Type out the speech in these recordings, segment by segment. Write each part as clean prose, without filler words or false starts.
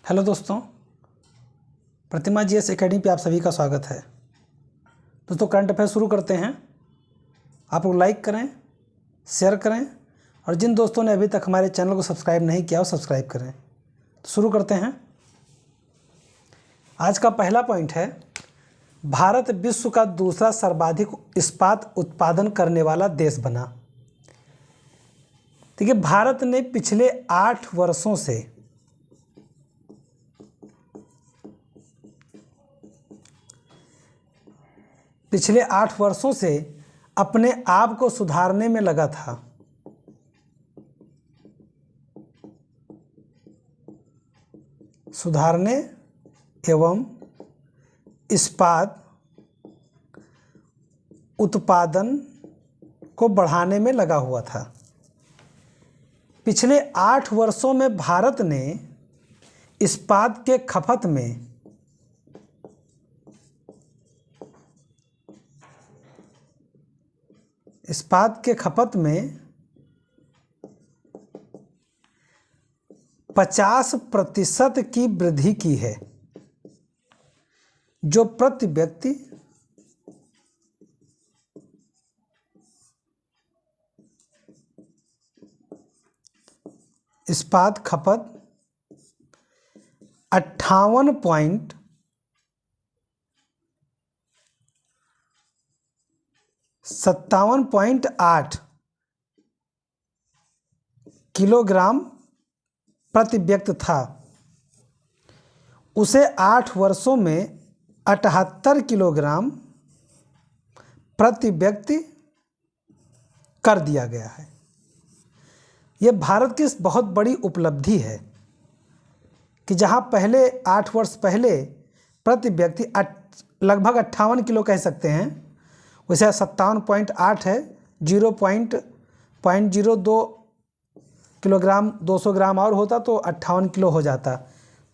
Hello दोस्तों, प्रतिमा GS academy पे आप सभी का स्वागत है। दोस्तों, करंट अफेयर शुरू करते हैं। आप लोग लाइक करें, शेयर करें और जिन दोस्तों ने अभी तक हमारे चैनल को सब्सक्राइब नहीं किया वो सब्सक्राइब करें। तो शुरू करते हैं। आज का पहला पॉइंट है, भारत विश्व का दूसरा सर्वाधिक इस्पात उत्पादन करने वाला देश बना। देखिए, भारत ने पिछले 8 वर्षों से अपने आप को सुधारने में लगा था। सुधारने एवं इस्पात उत्पादन को बढ़ाने में लगा हुआ था। पिछले 8 वर्षों में भारत ने इस्पात के खपत में 50% की वृद्धि की है, जो प्रति व्यक्ति इस्पात खपत 57.8 किलोग्राम प्रति व्यक्ति था, उसे 8 वर्षों में 78 किलोग्राम प्रति व्यक्ति कर दिया गया है। यह भारत की बहुत बड़ी उपलब्धि है कि जहां पहले 8 वर्ष पहले प्रति व्यक्ति लगभग 58 किलो कह सकते हैं, वैसे 57.8 है, 0.02 किलोग्राम 200 ग्राम और होता तो 58 किलो हो जाता।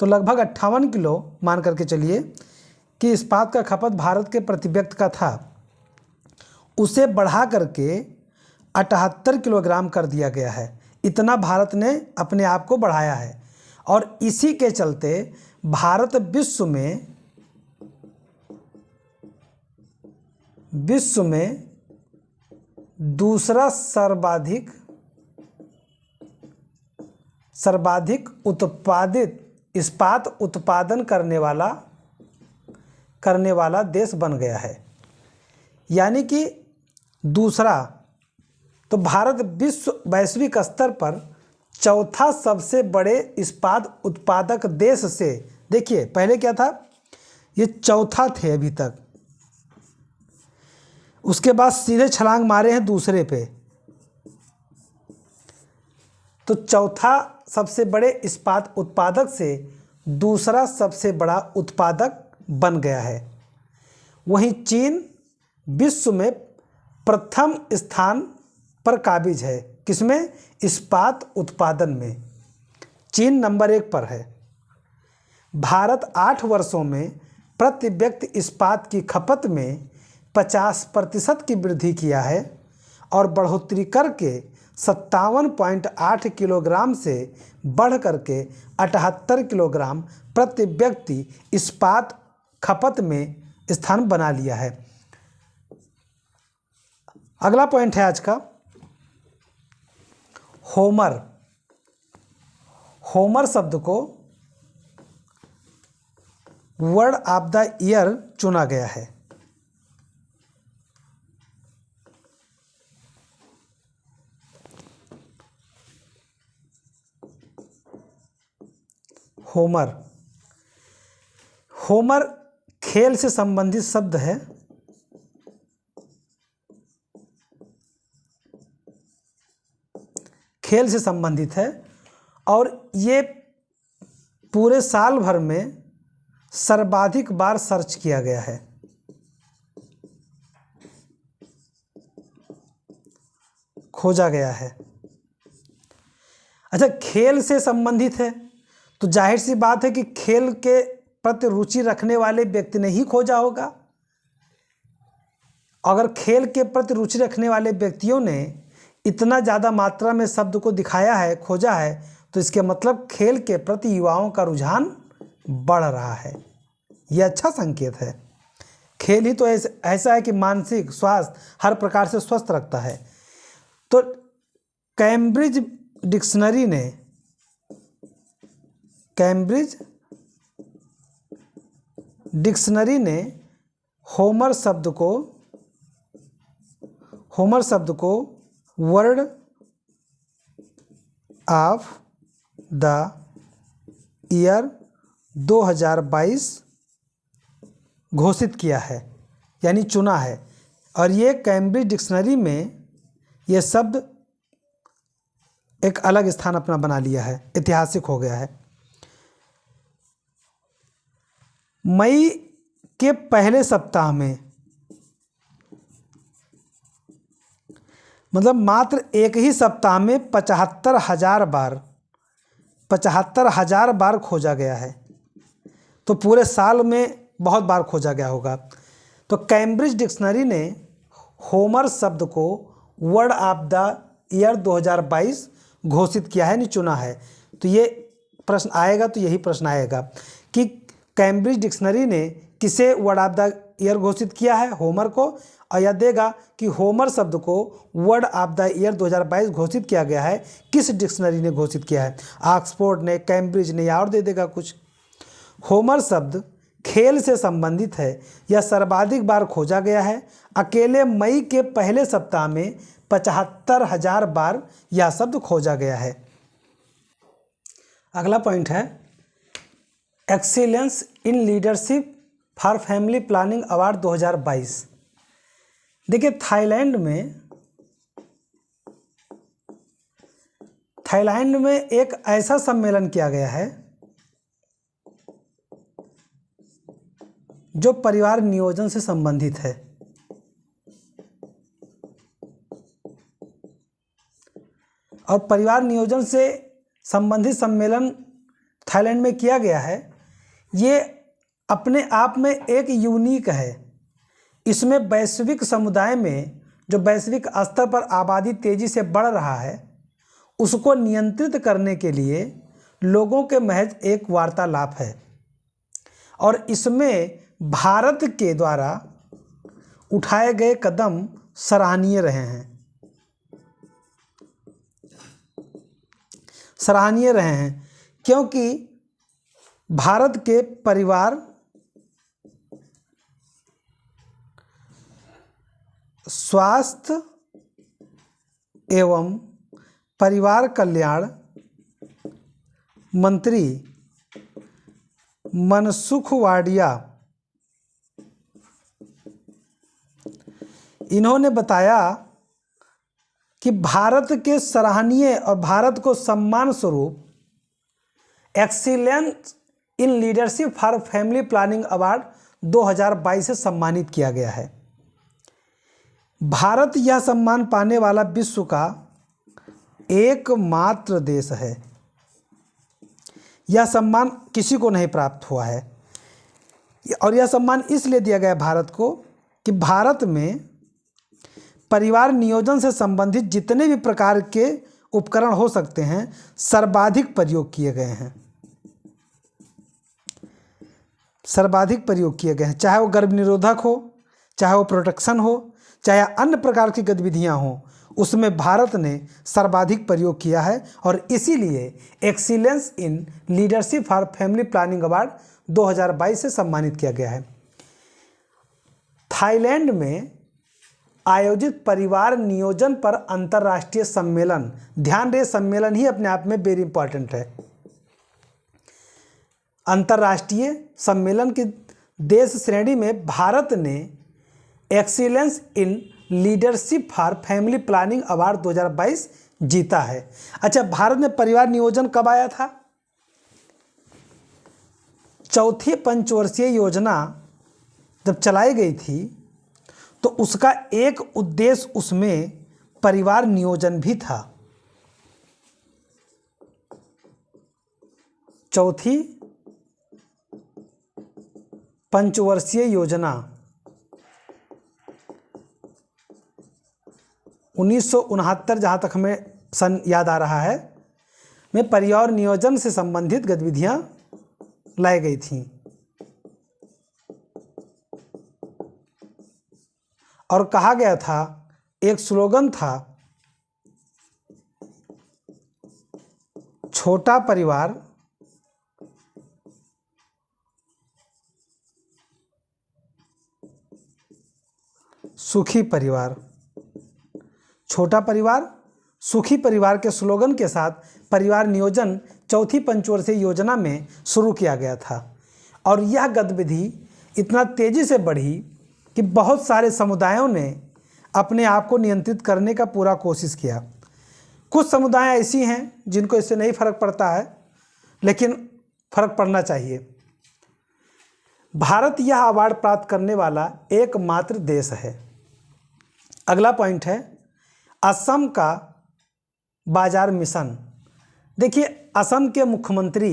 तो लगभग 58 किलो मान करके चलिए कि इस्पात का खपत भारत के प्रति व्यक्ति का था, उसे बढ़ा करके 78 किलोग्राम कर दिया गया है। इतना भारत ने अपने आप को बढ़ाया है और इसी के चलते भारत विश्व में दूसरा सर्वाधिक उत्पादित इस्पात उत्पादन करने वाला देश बन गया है। यानी कि दूसरा, तो भारत वैश्विक स्तर पर चौथा सबसे बड़े इस्पात उत्पादक देश से, देखिए पहले क्या था, ये चौथा थे अभी तक, उसके बाद सीधे छलांग मारे हैं दूसरे पे, तो चौथा सबसे बड़े इस्पात उत्पादक से दूसरा सबसे बड़ा उत्पादक बन गया है। वहीं चीन विश्व में प्रथम स्थान पर काबिज है। किसमें? इस्पात उत्पादन में चीन नंबर 1 पर है। भारत 8 वर्षों में प्रति व्यक्ति इस्पात की खपत में 50% की वृद्धि किया है और बढ़ोतरी करके 57.8 किलोग्राम से बढ़ करके 78 किलोग्राम प्रति व्यक्ति इस्पात खपत में स्थान बना लिया है। अगला पॉइंट है आज का, होमर शब्द को वर्ड ऑफ द ईयर चुना गया है। होमर खेल से संबंधित शब्द है। खेल से संबंधित है और ये पूरे साल भर में सर्वाधिक बार सर्च किया गया है। खोजा गया है। अच्छा, खेल से संबंधित है तो जाहिर सी बात है कि खेल के प्रति रुचि रखने वाले व्यक्ति ने ही खोजा होगा। अगर खेल के प्रति रुचि रखने वाले व्यक्तियों ने इतना ज़्यादा मात्रा में शब्द को दिखाया है, खोजा है, तो इसके मतलब खेल के प्रति युवाओं का रुझान बढ़ रहा है। यह अच्छा संकेत है। खेल ही तो ऐसा है कि मानसिक स्वास्थ्य हर प्रकार से स्वस्थ रखता है। तो कैम्ब्रिज डिक्शनरी ने होमर शब्द को वर्ड ऑफ द ईयर 2022 घोषित किया है, यानी चुना है। और ये कैम्ब्रिज डिक्शनरी में ये शब्द एक अलग स्थान अपना बना लिया है, ऐतिहासिक हो गया है। मई के पहले सप्ताह में, मतलब मात्र एक ही सप्ताह में 75,000 बार खोजा गया है। तो पूरे साल में बहुत बार खोजा गया होगा। तो कैम्ब्रिज डिक्शनरी ने होमर शब्द को वर्ड ऑफ द ईयर 2022 घोषित किया है, यानी चुना है। तो ये प्रश्न आएगा, तो यही प्रश्न आएगा कि कैम्ब्रिज डिक्शनरी ने किसे वर्ड ऑफ द ईयर घोषित किया है, होमर को। और यह देगा कि होमर शब्द को वर्ड ऑफ द ईयर 2022 घोषित किया गया है, किस डिक्शनरी ने घोषित किया है, ऑक्सफोर्ड ने, कैम्ब्रिज ने, या और दे देगा कुछ। होमर शब्द खेल से संबंधित है, यह सर्वाधिक बार खोजा गया है। अकेले मई के पहले सप्ताह में 75,000 बार यह शब्द खोजा गया है। अगला पॉइंट है excellence in leadership for family planning award 2022। देखिए थाईलैंड में एक ऐसा सम्मेलन किया गया है जो परिवार नियोजन से संबंधित है। और परिवार नियोजन से संबंधित सम्मेलन थाईलैंड में किया गया है। ये अपने आप में एक यूनिक है। इसमें वैश्विक समुदाय में जो वैश्विक स्तर पर आबादी तेजी से बढ़ रहा है, उसको नियंत्रित करने के लिए लोगों के महज एक वार्तालाप है। और इसमें भारत के द्वारा उठाए गए कदम सराहनीय रहे हैं, क्योंकि भारत के परिवार स्वास्थ्य एवं परिवार कल्याण मंत्री मनसुख वाडिया, इन्होंने बताया कि भारत के सराहनीय और भारत को सम्मान स्वरूप excellence in leadership for family planning award 2022 से सम्मानित किया गया है। भारत यह सम्मान पाने वाला विश्व का एकमात्र देश है। यह सम्मान किसी को नहीं प्राप्त हुआ है। और यह सम्मान इसलिए दिया गया भारत को कि भारत में परिवार नियोजन से संबंधित जितने भी प्रकार के उपकरण हो सकते हैं, सर्वाधिक प्रयोग किए गए हैं। चाहे वो गर्भ निरोधक हो, चाहे वो प्रोटेक्शन हो, चाहे अन्य प्रकार की गतिविधियां हों, उसमें भारत ने सर्वाधिक प्रयोग किया है। और इसीलिए excellence in leadership for family planning award 2022 से सम्मानित किया गया है। थाईलैंड में आयोजित परिवार नियोजन पर अंतर्राष्ट्रीय सम्मेलन, ध्यान रहे सम्मेलन ही अपने आप में वेरी इंपॉर्टेंट है। अंतर्राष्ट्रीय सम्मेलन की देश श्रेणी में भारत ने excellence in leadership for family planning award 2022 जीता है। अच्छा, भारत में परिवार नियोजन कब आया था? चौथी पंचवर्षीय योजना जब चलाई गई थी, तो उसका एक उद्देश्य उसमें परिवार नियोजन भी था। चौथी पंचवर्षीय योजना 1969, जहाँ तक हमें सन याद आ रहा है, में परिवार नियोजन से संबंधित गतिविधियाँ लाई गई थीं और कहा गया था, एक स्लोगन था, छोटा परिवार सुखी परिवार। छोटा परिवार सुखी परिवार के स्लोगन के साथ परिवार नियोजन चौथी पंचवर्षीय योजना में शुरू किया गया था और यह गतिविधि इतना तेजी से बढ़ी कि बहुत सारे समुदायों ने अपने आप को नियंत्रित करने का पूरा कोशिश किया। कुछ समुदाय ऐसी हैं जिनको इससे नहीं फर्क पड़ता है, लेकिन फर्क पड़ना चाहिए। भारत यह अवार्ड प्राप्त करने वाला एकमात्र देश है। अगला पॉइंट है असम का बाजार मिशन। देखिए, असम के मुख्यमंत्री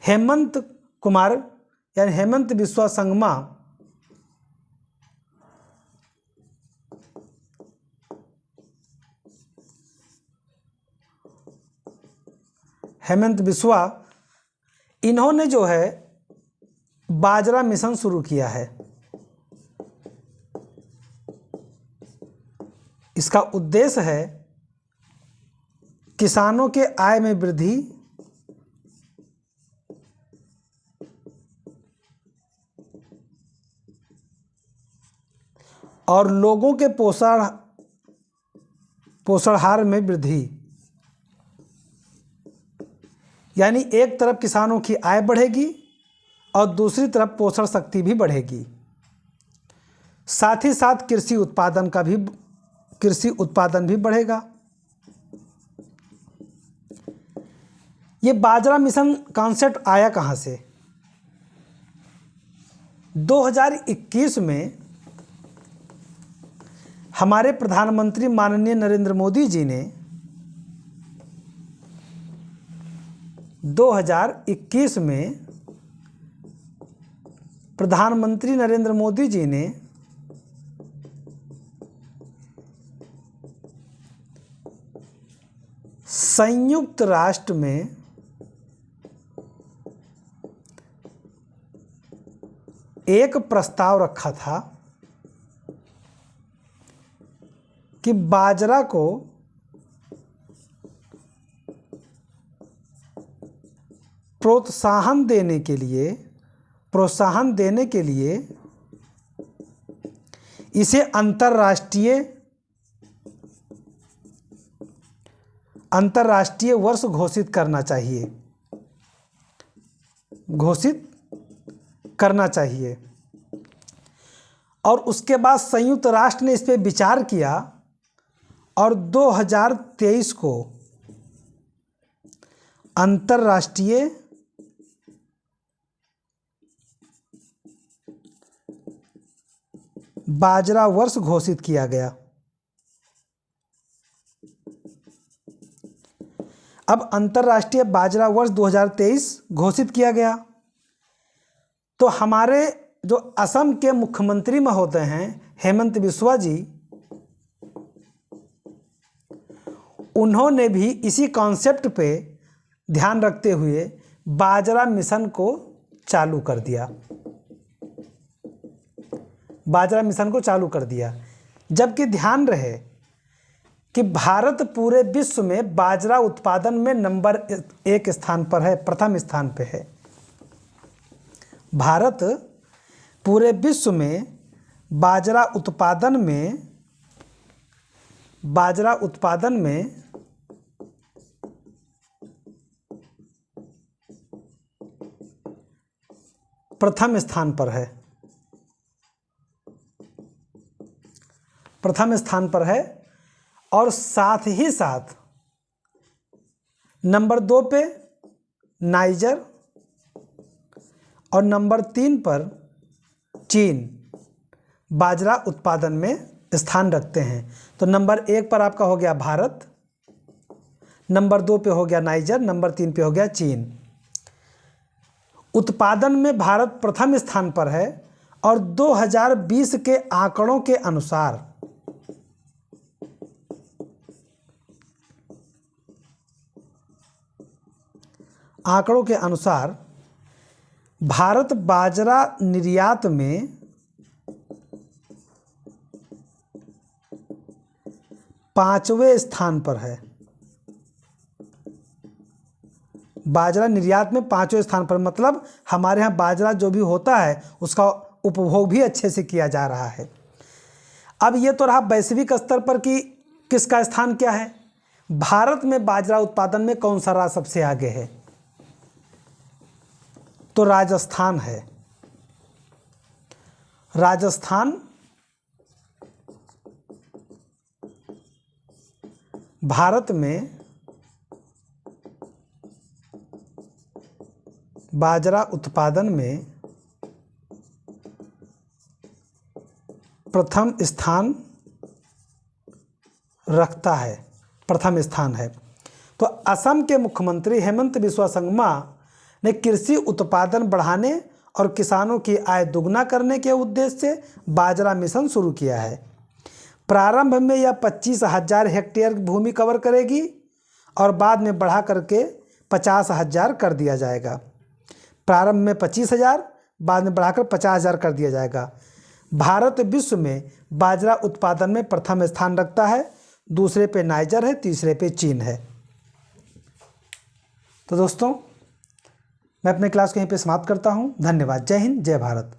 हेमंत कुमार यानी हेमंत बिस्वा संगमा इन्होंने जो है बाजरा मिशन शुरू किया है। इसका उद्देश्य है किसानों के आय में वृद्धि, और लोगों के पोषणाहार में वृद्धि। यानी एक तरफ किसानों की आय बढ़ेगी और दूसरी तरफ पोषण शक्ति भी बढ़ेगी। साथ ही साथ कृषि उत्पादन भी बढ़ेगा। ये बाजरा मिशन कॉन्सेप्ट आया कहाँ से? 2021 में हमारे प्रधानमंत्री माननीय नरेंद्र मोदी जी ने 2021 में प्रधानमंत्री नरेंद्र मोदी जी ने संयुक्त राष्ट्र में एक प्रस्ताव रखा था कि बाजरा को प्रोत्साहन देने के लिए इसे अंतर्राष्ट्रीय वर्ष घोषित करना चाहिए। और उसके बाद संयुक्त राष्ट्र ने इस पर विचार किया और 2023 को अंतर्राष्ट्रीय बाजरा वर्ष घोषित किया गया। अब अंतर्राष्ट्रीय बाजरा वर्ष 2023 घोषित किया गया तो हमारे जो असम के मुख्यमंत्री महोदय हैं हेमंत बिस्वा जी, उन्होंने भी इसी कॉन्सेप्ट पे ध्यान रखते हुए बाजरा मिशन को चालू कर दिया। जबकि ध्यान रहे कि भारत पूरे विश्व में बाजरा उत्पादन में नंबर 1 स्थान पर है, प्रथम स्थान पे है। भारत पूरे विश्व में बाजरा उत्पादन में प्रथम स्थान पर है और साथ ही साथ नंबर 2 पे नाइजर और नंबर 3 पर चीन बाजरा उत्पादन में स्थान रखते हैं। तो नंबर 1 पर आपका हो गया भारत, नंबर 2 पे हो गया नाइजर, नंबर 3 पे हो गया चीन। उत्पादन में भारत प्रथम स्थान पर है और 2020 के आंकड़ों के अनुसार आंकड़ों के अनुसार भारत बाजरा निर्यात में 5वें स्थान पर है। बाजरा निर्यात में 5वें स्थान पर, मतलब हमारे यहाँ बाजरा जो भी होता है उसका उपभोग भी अच्छे से किया जा रहा है। अब ये तो रहा वैश्विक स्तर पर कि किसका स्थान क्या है। भारत में बाजरा उत्पादन में कौन सा राज्य सबसे आगे है, तो राजस्थान है। राजस्थान भारत में बाजरा उत्पादन में प्रथम स्थान रखता है, प्रथम स्थान है। तो असम के मुख्यमंत्री हेमंत बिस्वा संगमा ने कृषि उत्पादन बढ़ाने और किसानों की आय दुगना करने के उद्देश्य से बाजरा मिशन शुरू किया है। प्रारंभ में यह 25,000 हेक्टेयर भूमि कवर करेगी और बाद में बढ़ा करके 50,000 कर दिया जाएगा। प्रारंभ में 25,000, बाद में बढ़ाकर 50,000 कर दिया जाएगा। भारत विश्व में बाजरा उत्पादन में प्रथम स्थान रखता है, दूसरे पे नाइजर है, तीसरे पे चीन है। तो दोस्तों, मैं अपने क्लास को यहीं पे समाप्त करता हूँ। धन्यवाद। जय हिंद, जय भारत।